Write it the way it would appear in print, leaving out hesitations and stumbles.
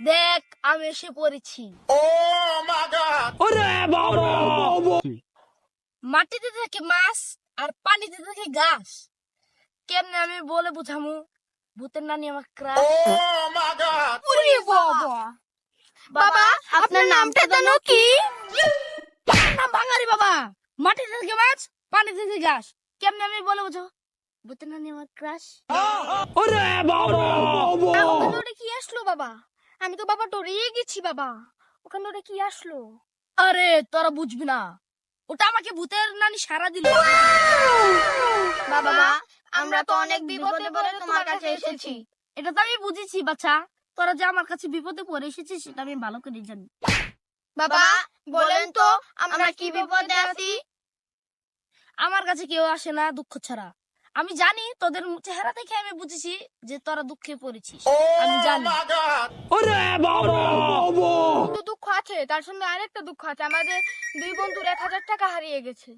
দেখ আমি এসে পড়েছি। মাটিতে থাকে মাছ আর পানিতে থাকে ঘাস। কেমনে আমি বলে বুঝামু ভূতের নানি আমার ক্রাশ? ওরে বাবা! বাবা, আপনার নামটা জানো কি? নাম বাঙালি বাবা। মাটিতে থাকে মাছ, পানিতে থাকে ঘাস। কেমনে আমি বলে বুঝো ভূতের নানি আমার ক্রাশ? ওখানে ওটা কি আসলো বাবা? আমি তো বাবা ডরিয়ে গেছি বাবা। ওখানে ওটা কি আসলো? আরে তোরা বুঝবি না, ওটা আমাকে ভূতের নানি সারা দিল। বাবা, আমরা তো অনেক বিপদে পড়ে তোমার কাছে এসেছি। এটা তো আমি বুঝেছি বাচ্চা, তোরা যে আমার কাছে বিপদে পড়ে এসেছিস সেটা আমি ভালো করে জানি। বাবা, বলেন তো আমরা কি বিপদে আছি? আমার কাছে কেউ আসে না দুঃখ ছাড়া। আমি জানি তোদের চেহারা দেখে আমি বুঝেছি যে তোরা দুঃখে পড়েছিস। আমি জানি। কিন্তু দুঃখ আছে, তার সঙ্গে আরেকটা দুঃখ আছে। আমাদের দুই বন্ধুর 1000 টাকা হারিয়ে গেছে।